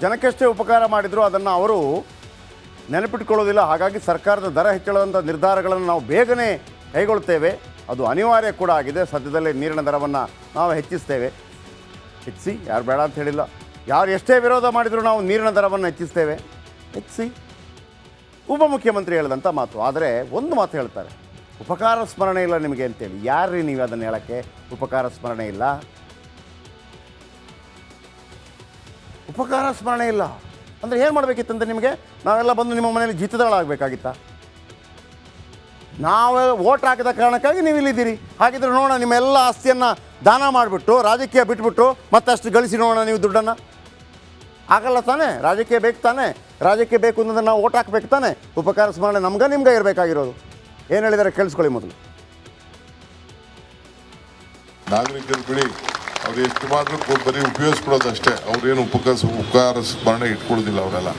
ಜನಕ್ಕೆಷ್ಟೇ ಉಪಕಾರ ಮಾಡಿದರೂ ಅದನ್ನು ಅವರು ನೆನಪಿಟ್ಕೊಳ್ಳೋದಿಲ್ಲ. ಹಾಗಾಗಿ ಸರ್ಕಾರದ ದರ ಹೆಚ್ಚಳದಂಥ ನಿರ್ಧಾರಗಳನ್ನು ನಾವು ಬೇಗನೆ ಕೈಗೊಳ್ತೇವೆ. ಅದು ಅನಿವಾರ್ಯ ಕೂಡ ಆಗಿದೆ. ಸದ್ಯದಲ್ಲೇ ನೀರಿನ ದರವನ್ನು ನಾವು ಹೆಚ್ಚಿಸ್ತೇವೆ. ಹೆಚ್ಚಿಸಿ, ಯಾರು ಬೇಡ ಅಂತ ಹೇಳಿಲ್ಲ. ಯಾರು ಎಷ್ಟೇ ವಿರೋಧ ಮಾಡಿದರೂ ನಾವು ನೀರಿನ ದರವನ್ನು ಹೆಚ್ಚಿಸ್ತೇವೆ. ಹೆಚ್ಚಿಸಿ. ಉಪಮುಖ್ಯಮಂತ್ರಿ ಹೇಳಿದಂಥ ಮಾತು. ಆದರೆ ಒಂದು ಮಾತು ಹೇಳ್ತಾರೆ, ಉಪಕಾರ ಸ್ಮರಣೆ ಇಲ್ಲ ನಿಮಗೆ ಅಂತೇಳಿ. ಯಾರ್ರೀ ನೀವು ಅದನ್ನು ಹೇಳೋಕ್ಕೆ? ಉಪಕಾರ ಸ್ಮರಣೆ ಇಲ್ಲ, ಉಪಕಾರ ಸ್ಮರಣೆ ಇಲ್ಲ ಅಂದರೆ ಏನು ಮಾಡಬೇಕಿತ್ತಂತ ನಿಮಗೆ? ನಾವೆಲ್ಲ ಬಂದು ನಿಮ್ಮ ಮನೇಲಿ ಜಿತದಳಾಗಬೇಕಾಗಿತ್ತಾ? ನಾವು ಓಟ್ ಹಾಕಿದ ಕಾರಣಕ್ಕಾಗಿ ನೀವು ಇಲ್ಲಿದ್ದೀರಿ. ಹಾಗಿದ್ರೆ ನೋಡೋಣ, ನಿಮ್ಮ ಎಲ್ಲ ಆಸ್ತಿಯನ್ನು ದಾನ ಮಾಡಿಬಿಟ್ಟು ರಾಜಕೀಯ ಬಿಟ್ಬಿಟ್ಟು ಮತ್ತಷ್ಟು ಗಳಿಸಿ ನೋಡೋಣ ನೀವು ದುಡ್ಡನ್ನು. ಆಗಲ್ಲ ತಾನೇ? ರಾಜಕೀಯ ಬೇಕು ತಾನೇ? ರಾಜಕೀಯ ಬೇಕು ಅಂತಂದ್ರೆ ನಾವು ಓಟ್ ಹಾಕ್ಬೇಕು ತಾನೇ? ಉಪಕಾರ ಸ್ಮರಣೆ ನಿಮ್ಗೆ ಇರಬೇಕಾಗಿರೋದು. ಏನು ಹೇಳಿದ್ದಾರೆ ಕೇಳಿಸ್ಕೊಳ್ಳಿ ಮೊದಲು. ನಾಗರಿಕರು ಬಿಡಿ, ಅವ್ರು ಎಷ್ಟು ಮಾತ್ರ ಬರೀ ಉಪಯೋಗಿಸ್ಬಿಡೋದಷ್ಟೇ. ಅವ್ರೇನು ಉಪಕಾರ ಸ್ಮರಣೆ ಇಟ್ಕೊಳ್ಳೋದಿಲ್ಲ ಅವರೆಲ್ಲ.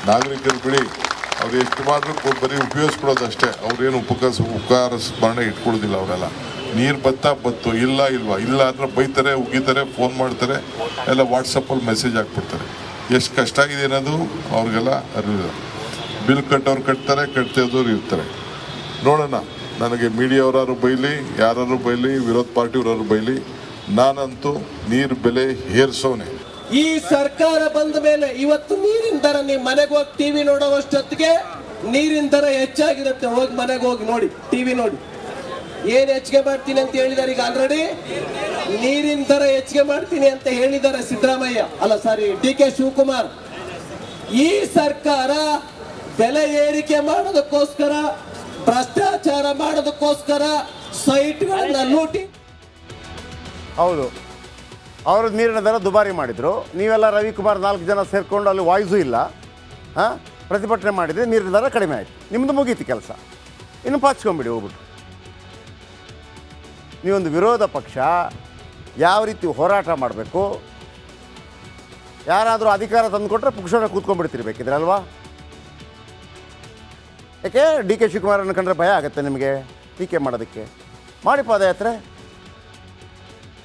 ನಾಗರಿಕರು ಬಿಡಿ, ಅವ್ರು ಎಷ್ಟು ಮಾತ್ರ ಬರೀ ಉಪಯೋಗಿಸ್ಬಿಡೋದಷ್ಟೇ. ಅವ್ರೇನು ಉಪಕಾರ ಸ್ಮರಣೆ ಇಟ್ಕೊಳ್ಳೋದಿಲ್ಲ ಅವರೆಲ್ಲ. ನೀರು ಬತ್ತು ಇಲ್ವಾ ಇಲ್ಲ ಅಂದ್ರೆ ಬೈತಾರೆ, ಉಗಿತಾರೆ, ಫೋನ್ ಮಾಡ್ತಾರೆ, ಎಲ್ಲ ವಾಟ್ಸಪ್ಪಲ್ಲಿ ಮೆಸೇಜ್ ಹಾಕ್ಬಿಡ್ತಾರೆ. ಎಷ್ಟು ಕಷ್ಟ ಆಗಿದೆ ಅನ್ನೋದು ಅವ್ರಿಗೆಲ್ಲ ಅರಿವಿಲ್ಲ. ಬಿಲ್ ಕಟ್ಟೋರು ಕಟ್ತಾರೆ, ಕಟ್ತಿದ್ದವ್ರು ಇರ್ತಾರೆ. ನೋಡೋಣ, ನನಗೆ ಮೀಡಿಯಾವ್ರಾರು ಬೈಲಿ, ಯಾರು ಬೈಲಿ, ವಿರೋಧ ಪಾರ್ಟಿಯವ್ರಾರು ಬೈಲಿ, ನಾನಂತೂ ನೀರು ಬೆಲೆ ಏರ್ಸೋನೆ. ಈ ಸರ್ಕಾರ ಬಂದ ಮೇಲೆ ಇವತ್ತು ನೀರಿನ ದರ, ನೀವು ಮನೆಗೆ ಹೋಗಿ ಟಿವಿ ನೋಡೋವಷ್ಟೊತ್ತಿಗೆ ನೀರಿನ ದರ ಹೆಚ್ಚಾಗಿರುತ್ತೆ. ಹೋಗಿ ಮನೆಗೆ ಹೋಗಿ ನೋಡಿ, ಟಿವಿ ನೋಡಿ. ಏನ್ ಹೆಚ್ಚಿಗೆ ಮಾಡ್ತೀನಿ ಅಂತ ಹೇಳಿದಾರೆ ಈಗ ಆಲ್ರೆಡಿ. ನೀರಿನ ದರ ಹೆಚ್ಚಿಗೆ ಮಾಡ್ತೀನಿ ಅಂತ ಹೇಳಿದ್ದಾರೆ ಸಿದ್ದರಾಮಯ್ಯ, ಅಲ್ಲ ಸಾರಿ DK ಶಿವಕುಮಾರ್. ಈ ಸರ್ಕಾರ ಬೆಲೆ ಏರಿಕೆ ಮಾಡೋದಕ್ಕೋಸ್ಕರ, ಭ್ರಷ್ಟಾಚಾರ ಮಾಡೋದಕ್ಕೋಸ್ಕರ ಸೈಟ್ಗಳನ್ನ ಲೂಟಿ. ಹೌದು, ಅವರು ನೀರಿನ ದರ ದುಬಾರಿ ಮಾಡಿದರು. ನೀವೆಲ್ಲ ರವಿಕುಮಾರ್ 4 ಜನ ಸೇರಿಕೊಂಡು ಅಲ್ಲಿ ವಾಯ್ಸು ಇಲ್ಲ, ಪ್ರತಿಭಟನೆ ಮಾಡಿದರೆ ನೀರಿನ ದರ ಕಡಿಮೆ ಆಯಿತು. ನಿಮ್ಮದು ಮುಗೀತು ಕೆಲಸ. ಇನ್ನು ಪಾಚ್ಕೊಂಬಿಡಿ ಹೋಗ್ಬಿಟ್ಟು. ನೀವೊಂದು ವಿರೋಧ ಪಕ್ಷ ಯಾವ ರೀತಿ ಹೋರಾಟ ಮಾಡಬೇಕು, ಯಾರಾದರೂ ಅಧಿಕಾರ ತಂದುಕೊಟ್ರೆ ಪುಕ್ಷಣ ಕೂತ್ಕೊಂಡ್ಬಿಡ್ತೀರಿ ಬೇಕಿದ್ರೆ ಅಲ್ವಾ? ಯಾಕೆ DK ಶಿವಕುಮಾರನ್ನು ಕಂಡ್ರೆ ಭಯ ಆಗುತ್ತೆ ನಿಮಗೆ ಟೀಕೆ ಮಾಡೋದಕ್ಕೆ? ಮಾಡಿ ಪಾದಯಾತ್ರೆ.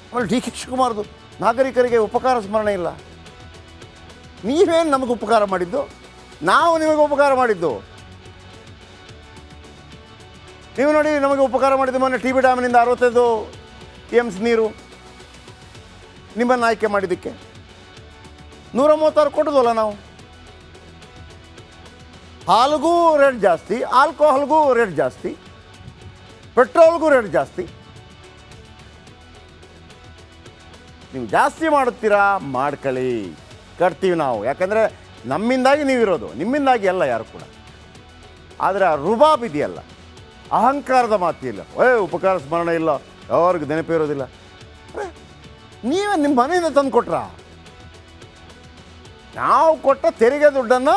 ಆಮೇಲೆ DK ಶಿವಕುಮಾರ್ದು ನಾಗರಿಕರಿಗೆ ಉಪಕಾರ ಸ್ಮರಣೆ ಇಲ್ಲ. ನೀವೇನು ನಮಗೆ ಉಪಕಾರ ಮಾಡಿದ್ದು? ನಾವು ನಿಮಗೆ ಉಪಕಾರ ಮಾಡಿದ್ದು. ನೀವು ನೋಡಿ, ನಮಗೆ ಉಪಕಾರ ಮಾಡಿದ್ದು ಮೊನ್ನೆ TB ಡ್ಯಾಮ್ನಿಂದ 65 TMC ನೀರು ನಿಮ್ಮನ್ನು ಆಯ್ಕೆ ಮಾಡಿದ್ದಕ್ಕೆ 136 ಕೊಟ್ಟದಲ್ಲ ನಾವು. ಹಾಲಿಗೂ ರೇಟ್ ಜಾಸ್ತಿ, ಆಲ್ಕೋಹಾಲ್ಗೂ ರೇಟ್ ಜಾಸ್ತಿ, ಪೆಟ್ರೋಲ್ಗೂ ರೇಟ್ ಜಾಸ್ತಿ. ನೀವು ಜಾಸ್ತಿ ಮಾಡುತ್ತೀರಾ, ಮಾಡ್ಕೊಳ್ಳಿ, ಕಟ್ತೀವಿ ನಾವು. ಯಾಕಂದರೆ ನಮ್ಮಿಂದಾಗಿ ನೀವಿರೋದು, ನಿಮ್ಮಿಂದಾಗಿ ಅಲ್ಲ ಯಾರು ಕೂಡ. ಆದರೆ ಆ ರುಬಾಬ್ ಇದೆಯಲ್ಲ, ಅಹಂಕಾರದ ಮಾತಿಲ್ಲ. ಉಪಕಾರ ಸ್ಮರಣೆ ಇಲ್ಲ, ಅವ್ರಿಗೆ ನೆನಪು ಇರೋದಿಲ್ಲ. ನೀವೇ ನಿಮ್ಮ ಮನೆಯಿಂದ ತಂದು ಕೊಟ್ರ? ನಾವು ಕೊಟ್ಟ ತೆರಿಗೆ ದುಡ್ಡನ್ನು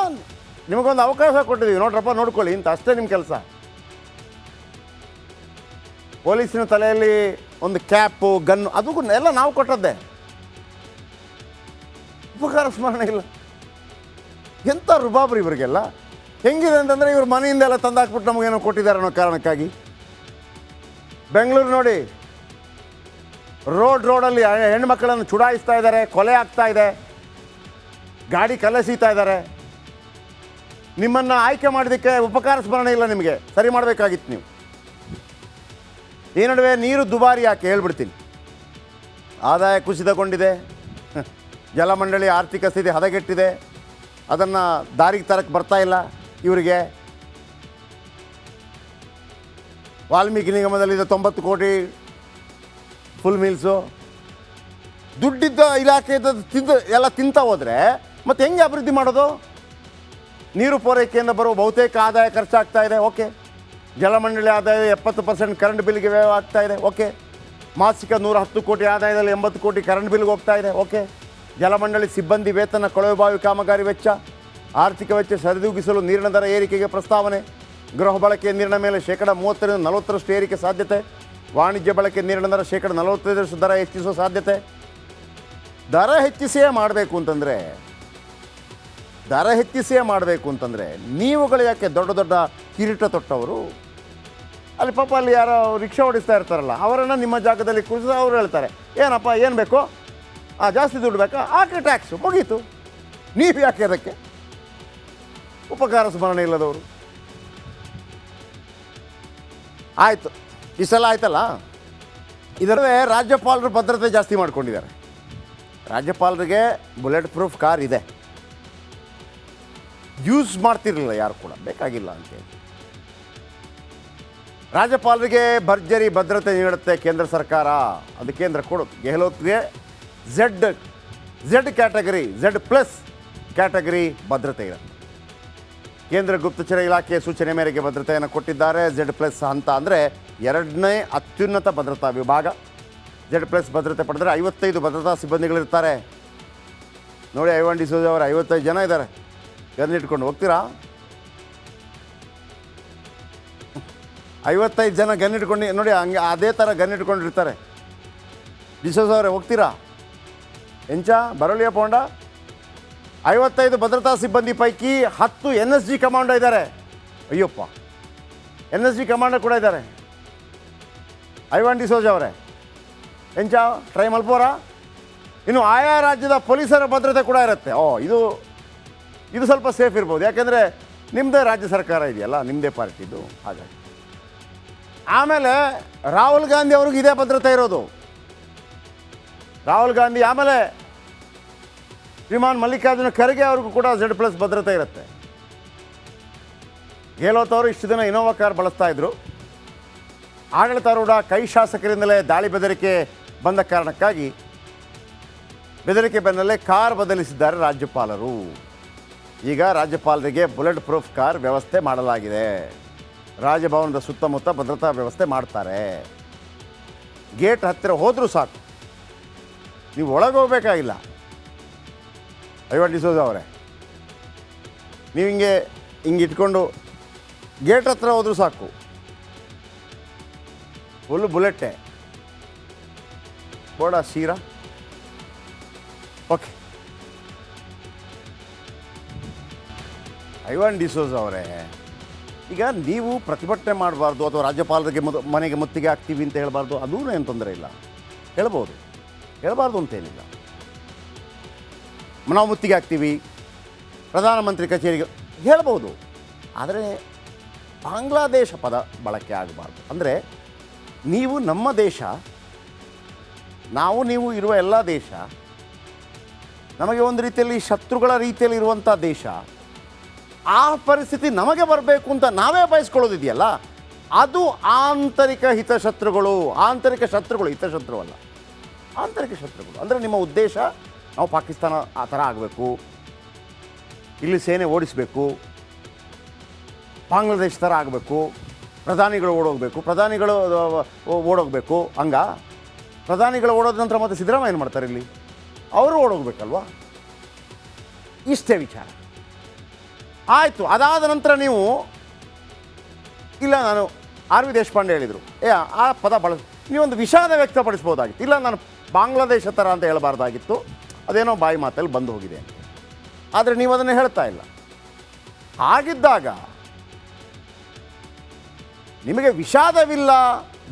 ನಿಮಗೊಂದು ಅವಕಾಶ ಕೊಟ್ಟಿದ್ದೀವಿ, ನೋಡ್ರಪ್ಪ ನೋಡ್ಕೊಳ್ಳಿ ಇಂತ. ಅಷ್ಟೇ ನಿಮ್ಮ ಕೆಲಸ. ಪೊಲೀಸಿನ ತಲೆಯಲ್ಲಿ ಒಂದು ಕ್ಯಾಪು, ಗನ್ನು, ಅದು ಎಲ್ಲ ನಾವು ಕೊಟ್ಟದ್ದೇ. ಉಪಕಾರ ಸ್ಮರಣೆ ಇಲ್ಲ. ಎಂಥ ರುಬಾಬ್ರಿ ಇವರಿಗೆಲ್ಲ. ಹೆಂಗಿದೆ ಅಂತಂದರೆ ಇವ್ರ ಮನೆಯಿಂದೆಲ್ಲ ತಂದಾಕ್ಬಿಟ್ಟು ನಮಗೇನೋ ಕೊಟ್ಟಿದ್ದಾರೆ ಅನ್ನೋ ಕಾರಣಕ್ಕಾಗಿ. ಬೆಂಗಳೂರು ನೋಡಿ, ರೋಡಲ್ಲಿ ಹೆಣ್ಮಕ್ಕಳನ್ನು ಚುಡಾಯಿಸ್ತಾ ಇದ್ದಾರೆ, ಕೊಲೆ ಆಗ್ತಾ ಇದೆ, ಗಾಡಿ ಕಲೆಸೀತಾ ಇದ್ದಾರೆ. ನಿಮ್ಮನ್ನು ಆಯ್ಕೆ ಮಾಡೋದಕ್ಕೆ ಉಪಕಾರ ಸ್ಮರಣೆ ಇಲ್ಲ ನಿಮಗೆ. ಸರಿ ಮಾಡಬೇಕಾಗಿತ್ತು ನೀವು. ಈ ನಡುವೆ ನೀರು ದುಬಾರಿ ಯಾಕೆ ಹೇಳ್ಬಿಡ್ತೀನಿ. ಆದಾಯ ಕುಸಿತಗೊಂಡಿದೆ, ಜಲಮಂಡಳಿ ಆರ್ಥಿಕ ಸ್ಥಿತಿ ಹದಗೆಟ್ಟಿದೆ, ಅದನ್ನು ದಾರಿಗೆ ತರಕ್ಕೆ ಬರ್ತಾ ಇಲ್ಲ ಇವರಿಗೆ. ವಾಲ್ಮೀಕಿ ನಿಗಮದಲ್ಲಿದೆ 90 ಕೋಟಿ ಫುಲ್ ಮೀಲ್ಸು. ದುಡ್ಡಿದ್ದ ಇಲಾಖೆದ ಎಲ್ಲ ತಿಂತ ಹೋದರೆ ಮತ್ತೆ ಹೆಂಗೆ ಅಭಿವೃದ್ಧಿ ಮಾಡೋದು? ನೀರು ಪೂರೈಕೆಯಿಂದ ಬರುವ ಬಹುತೇಕ ಆದಾಯ ಖರ್ಚಾಗ್ತಾ ಇದೆ, ಓಕೆ. ಜಲಮಂಡಳಿ ಆದಾಯ 70% ಕರೆಂಟ್ ಬಿಲ್ಗೆ ವ್ಯಯ ಆಗ್ತಾ ಇದೆ, ಓಕೆ. ಮಾಸಿಕ 110 ಕೋಟಿ ಆದಾಯದಲ್ಲಿ 80 ಕೋಟಿ ಕರೆಂಟ್ ಬಿಲ್ಗೆ ಹೋಗ್ತಾ ಇದೆ, ಓಕೆ. ಜಲಮಂಡಳಿ ಸಿಬ್ಬಂದಿ ವೇತನ, ಕೊಳವೆಬಾವಿ ಕಾಮಗಾರಿ ವೆಚ್ಚ, ಆರ್ಥಿಕ ವೆಚ್ಚ ಸರಿದೂಗಿಸಲು ನೀರಿನ ದರ ಏರಿಕೆಗೆ ಪ್ರಸ್ತಾವನೆ. ಗೃಹ ಬಳಕೆಯ ನೀರಿನ ಮೇಲೆ 30% ರಿಂದ 40% ಏರಿಕೆ ಸಾಧ್ಯತೆ. ವಾಣಿಜ್ಯ ಬಳಕೆ ನೀರಿನ ದರ 45% ದರ ಹೆಚ್ಚಿಸುವ ಸಾಧ್ಯತೆ. ದರ ಹೆಚ್ಚಿಸಿಯೇ ಮಾಡಬೇಕು ಅಂತಂದರೆ ನೀವುಗಳು ಯಾಕೆ ದೊಡ್ಡ ದೊಡ್ಡ ಕಿರೀಟ ತೊಟ್ಟವರು ಅಲ್ಲಿ ಪಾಪ ಅಲ್ಲಿ ಯಾರೋ ರಿಕ್ಷಾ ಓಡಿಸ್ತಾ ಇರ್ತಾರಲ್ಲ, ಅವರನ್ನು ನಿಮ್ಮ ಜಾಗದಲ್ಲಿ ಕೂರಿಸಿ ಅವ್ರು ಹೇಳ್ತಾರೆ, ಏನಪ್ಪ ಏನು ಬೇಕು, ಜಾಸ್ತಿ ದುಡ್ಡು ಬೇಕಾ, ಹಾಕಿ ಟ್ಯಾಕ್ಸು, ಮುಗೀತು. ನೀವು ಯಾಕೆ ಅದಕ್ಕೆ ಉಪಕಾರ ಸ್ಮರಣೆ ಇಲ್ಲದವರು? ಆಯಿತು, ಈ ಸಲ ಆಯ್ತಲ್ಲ. ಇದರಲ್ಲೇ ರಾಜ್ಯಪಾಲರು ಭದ್ರತೆ ಜಾಸ್ತಿ ಮಾಡ್ಕೊಂಡಿದ್ದಾರೆ. ರಾಜ್ಯಪಾಲರಿಗೆ ಬುಲೆಟ್ ಪ್ರೂಫ್ ಕಾರ್ ಇದೆ, ಯೂಸ್ ಮಾಡ್ತಿರಲಿಲ್ಲ ಯಾರು ಕೂಡ, ಬೇಕಾಗಿಲ್ಲ ಅಂತೇಳಿ. ರಾಜ್ಯಪಾಲರಿಗೆ ಭರ್ಜರಿ ಭದ್ರತೆ ನೀಡುತ್ತೆ ಕೇಂದ್ರ ಸರ್ಕಾರ. ಅದು ಕೇಂದ್ರ ಕೊಡುತ್ತೆ. ಗೆಹ್ಲೋಟ್ಗೆ ಝೆಡ್ ಕ್ಯಾಟಗರಿ, Z+ ಕ್ಯಾಟಗರಿ ಭದ್ರತೆ ಇರುತ್ತೆ. ಕೇಂದ್ರ ಗುಪ್ತಚರ ಇಲಾಖೆ ಸೂಚನೆ ಮೇರೆಗೆ ಭದ್ರತೆಯನ್ನು ಕೊಟ್ಟಿದ್ದಾರೆ. Z+ ಹಂತ ಅಂದರೆ 2ನೇ ಅತ್ಯುನ್ನತ ಭದ್ರತಾ ವಿಭಾಗ. Z+ ಭದ್ರತೆ ಪಡೆದರೆ 55 ಭದ್ರತಾ ಸಿಬ್ಬಂದಿಗಳಿರ್ತಾರೆ. ನೋಡಿ, ಐವಾನ್ ಡಿಸೋಜ ಅವರು 55 ಜನ ಇದ್ದಾರೆ. ಗನ್ ಇಟ್ಕೊಂಡು ಹೋಗ್ತೀರಾ? 55 ಜನ ಗನ್ ಇಟ್ಕೊಂಡು ನೋಡಿ, ಹಂಗೆ ಅದೇ ಥರ ಗನ್ ಇಟ್ಕೊಂಡಿರ್ತಾರೆ. ಡಿಸೋಜ ಅವರೇ, ಹೋಗ್ತೀರಾ? ಎಂಚ ಬರೋಳಿಯ ಪೋಂಡ. 55 ಭದ್ರತಾ ಸಿಬ್ಬಂದಿ ಪೈಕಿ 10 NSG ಕಮಾಂಡೋ ಇದ್ದಾರೆ. ಅಯ್ಯಪ್ಪ, NSG ಕಮಾಂಡೋ ಕೂಡ ಇದ್ದಾರೆ. ಐವಾನ್ ಡಿಸೋಜ ಅವರೇ, ಎಂಚ ಟ್ರೈ ಮಲ್ಪೋರಾ? ಇನ್ನು ಆಯಾ ರಾಜ್ಯದ ಪೊಲೀಸರ ಭದ್ರತೆ ಕೂಡ ಇರುತ್ತೆ. ಇದು ಸ್ವಲ್ಪ ಸೇಫ್ ಇರ್ಬೋದು, ಯಾಕೆಂದರೆ ನಿಮ್ಮದೇ ರಾಜ್ಯ ಸರ್ಕಾರ ಇದೆಯಲ್ಲ, ನಿಮ್ಮದೇ ಪಾರ್ಟಿದು. ಹಾಗಾಗಿ ಆಮೇಲೆ ರಾಹುಲ್ ಗಾಂಧಿ ಅವ್ರಿಗೆ ಇದೇ ಭದ್ರತೆ ಇರೋದು. ರಾಹುಲ್ ಗಾಂಧಿ, ಆಮೇಲೆ ಶ್ರೀಮಾನ್ ಮಲ್ಲಿಕಾರ್ಜುನ ಖರ್ಗೆ ಅವ್ರಿಗೂ ಕೂಡ Z+ ಭದ್ರತೆ ಇರುತ್ತೆ. ಗೆಹ್ಲೋಟ್ ಅವರು ಇಷ್ಟು ದಿನ ಇನೋವಾ ಕಾರ್ ಬಳಸ್ತಾ ಇದ್ರು. ಆಡಳಿತಾರೂಢ ಕೈ ಶಾಸಕರಿಂದಲೇ ದಾಳಿ ಬೆದರಿಕೆ ಬಂದ ಕಾರಣಕ್ಕಾಗಿ ಬೆದರಿಕೆ ಬೆನ್ನಲ್ಲೇ ಕಾರ್ ಬದಲಿಸಿದ್ದಾರೆ ರಾಜ್ಯಪಾಲರು. ಈಗ ರಾಜ್ಯಪಾಲರಿಗೆ ಬುಲೆಟ್ ಪ್ರೂಫ್ ಕಾರ್ ವ್ಯವಸ್ಥೆ ಮಾಡಲಾಗಿದೆ. ರಾಜಭವನದ ಸುತ್ತಮುತ್ತ ಭದ್ರತಾ ವ್ಯವಸ್ಥೆ ಮಾಡ್ತಾರೆ. ಗೇಟ್ ಹತ್ತಿರ ಹೋದರೂ ಸಾಕು, ನೀವು ಒಳಗೆ ಹೋಗಬೇಕಾಗಿಲ್ಲ. ಐವಾನ್ ಡಿಸೋಜ ಅವರೇ, ನೀವು ಹಿಂಗೆ ಇಟ್ಕೊಂಡು ಗೇಟ್ ಹತ್ರ ಹೋದರೂ ಸಾಕು, ಫುಲ್ ಬುಲೆಟ್ಟೆ. ಬೋಡ ಶೀರಾ. ಓಕೆ, ಐವಾನ್ ಡಿಸೋಜ ಅವರೇ, ಈಗ ನೀವು ಪ್ರತಿಭಟನೆ ಮಾಡಬಾರ್ದು ಅಥವಾ ರಾಜ್ಯಪಾಲರಿಗೆ ಮನೆಗೆ ಮುತ್ತಿಗೆ ಹಾಕ್ತೀವಿ ಅಂತ ಹೇಳಬಾರ್ದು, ಅದೂ ಏನು ತೊಂದರೆ ಇಲ್ಲ, ಹೇಳ್ಬೋದು. ಹೇಳಬಾರ್ದು ಅಂತೇನಿಲ್ಲ. ನಾವು ಮುತ್ತಿಗೆ ಹಾಕ್ತೀವಿ, ಪ್ರಧಾನಮಂತ್ರಿ ಕಚೇರಿಗೆ ಹೇಳ್ಬೋದು. ಆದರೆ ಬಾಂಗ್ಲಾದೇಶ ಪದ ಬಳಕೆ ಆಗಬಾರ್ದು. ಅಂದರೆ ನೀವು ನಮ್ಮ ದೇಶ, ನೀವು ಇರುವ ಎಲ್ಲ ದೇಶ ನಮಗೆ ಒಂದು ರೀತಿಯಲ್ಲಿ ಶತ್ರುಗಳ ರೀತಿಯಲ್ಲಿ ಇರುವಂಥ ದೇಶ. ಆ ಪರಿಸ್ಥಿತಿ ನಮಗೆ ಬರಬೇಕು ಅಂತ ನಾವೇ ಬಯಸ್ಕೊಳ್ಳೋದಿದೆಯಲ್ಲ, ಅದು ಆಂತರಿಕ ಹಿತಶತ್ರುಗಳು. ಆಂತರಿಕ ಶತ್ರುಗಳು, ಹಿತಶತ್ರು ಅಲ್ಲ, ಆಂತರಿಕ ಶತ್ರುಗಳು. ಅಂದರೆ ನಿಮ್ಮ ಉದ್ದೇಶ ನಾವು ಪಾಕಿಸ್ತಾನ ಆ ಥರ ಆಗಬೇಕು, ಇಲ್ಲಿ ಸೇನೆ ಓಡಿಸಬೇಕು, ಬಾಂಗ್ಲಾದೇಶ ಥರ ಆಗಬೇಕು, ಪ್ರಧಾನಿಗಳು ಓಡೋಗಬೇಕು. ಹಂಗ ಪ್ರಧಾನಿಗಳು ಓಡೋದ ನಂತರ ಮತ್ತೆ ಸಿದ್ದರಾಮಯ್ಯ ಏನು ಮಾಡ್ತಾರೆ? ಇಲ್ಲಿ ಅವರು ಓಡೋಗ್ಬೇಕಲ್ವಾ? ಇಷ್ಟೇ ವಿಚಾರ. ಆಯಿತು. ಅದಾದ ನಂತರ ನೀವು ಇಲ್ಲ, ನಾನು ಆರ್ ವಿ ದೇಶಪಾಂಡೆ ಹೇಳಿದರು, ಆ ಪದ ನೀವೊಂದು ವಿಷಾದ ವ್ಯಕ್ತಪಡಿಸ್ಬೋದಾಗಿತ್ತು. ಇಲ್ಲ, ನಾನು ಬಾಂಗ್ಲಾದೇಶ ಥರ ಅಂತ ಹೇಳಬಾರ್ದಾಗಿತ್ತು, ಅದೇನೋ ಬಾಯಿ ಮಾತಲ್ಲಿ ಬಂದು ಹೋಗಿದೆ ಅಂತ. ಆದರೆ ನೀವು ಅದನ್ನು ಹೇಳ್ತಾ ಇಲ್ಲ. ಹಾಗಿದ್ದಾಗ ನಿಮಗೆ ವಿಷಾದವಿಲ್ಲ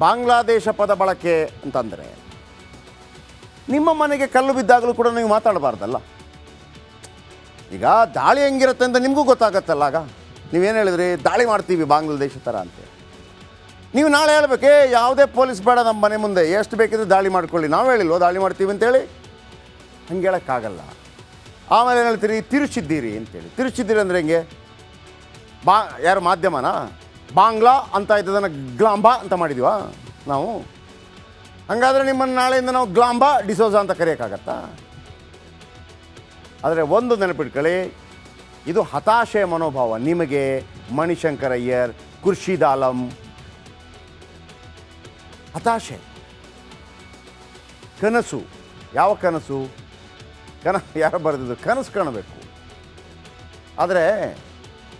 ಬಾಂಗ್ಲಾದೇಶ ಪದ ಬಳಕೆ ಅಂತಂದರೆ, ನಿಮ್ಮ ಮನೆಗೆ ಕಲ್ಲು ಬಿದ್ದಾಗಲೂ ಕೂಡ ನೀವು ಮಾತಾಡಬಾರ್ದಲ್ಲ. ಈಗ ದಾಳಿ ಹೆಂಗಿರುತ್ತೆ ಅಂತ ನಿಮಗೂ ಗೊತ್ತಾಗತ್ತಲ್ಲ. ಆಗ ನೀವೇನು ಹೇಳಿದ್ರಿ? ದಾಳಿ ಮಾಡ್ತೀವಿ ಬಾಂಗ್ಲಾದೇಶ ಥರ ಅಂತೇಳಿ. ನೀವು ನಾಳೆ ಹೇಳ್ಬೇಕೇ, ಯಾವುದೇ ಪೊಲೀಸ್ ಬೇಡ ನಮ್ಮ ಮನೆ ಮುಂದೆ, ಎಷ್ಟು ಬೇಕಿದ್ರೆ ದಾಳಿ ಮಾಡ್ಕೊಳ್ಳಿ. ನಾವು ಹೇಳಿಲ್ವೋ ದಾಳಿ ಮಾಡ್ತೀವಿ ಅಂತೇಳಿ? ಹಂಗೆ ಹೇಳೋಕ್ಕಾಗಲ್ಲ. ಆಮೇಲೆ ಏನು ಹೇಳ್ತೀರಿ? ತಿರುಚಿದ್ದೀರಿ ಅಂತೇಳಿ. ತಿರುಚಿದ್ದೀರಿ ಅಂದರೆ ಹೆಂಗೆ? ಯಾರು ಮಾಧ್ಯಮನ ಬಾಂಗ್ಲಾ ಅಂತ ಇದ್ದದನ್ನು ಗ್ಲಾಂಬಾ ಅಂತ ಮಾಡಿದ್ವಾ ನಾವು? ಹಾಗಾದರೆ ನಿಮ್ಮನ್ನು ನಾಳೆಯಿಂದ ನಾವು ಗ್ಲಾಂಬಾ ಡಿಸೋಜಾ ಅಂತ ಕರೆಯೋಕ್ಕಾಗತ್ತಾ? ಆದರೆ ಒಂದು ನೆನಪಿಟ್ಕೊಳ್ಳಿ, ಇದು ಹತಾಶೆಯ ಮನೋಭಾವ. ನಿಮಗೆ, ಮಣಿಶಂಕರ್ ಅಯ್ಯರ್, ಖುರ್ಷೀದ್ ಆಲಂ, ಹತಾಶೆ, ಕನಸು. ಯಾವ ಕನಸು? ಯಾರು ಬರೆದಿದ್ದು? ಕನಸು ಕಾಣಬೇಕು, ಆದರೆ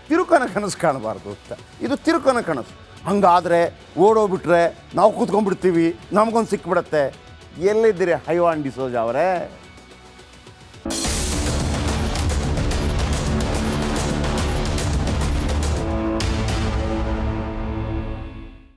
ತಿರುಕನ ಕನಸು ಕಾಣಬಾರ್ದು ಅಂತ. ಇದು ತಿರುಕನ ಕನಸು. ಹಂಗಾದರೆ ಓಡೋಗ್ಬಿಟ್ರೆ ನಾವು ಕೂತ್ಕೊಂಡ್ಬಿಡ್ತೀವಿ, ನಮಗೊಂದು ಸಿಕ್ಬಿಡತ್ತೆ. ಎಲ್ಲಿದ್ದೀರಿ ಐವಾನ್ ಡಿಸೋಜ ಅವರೇ?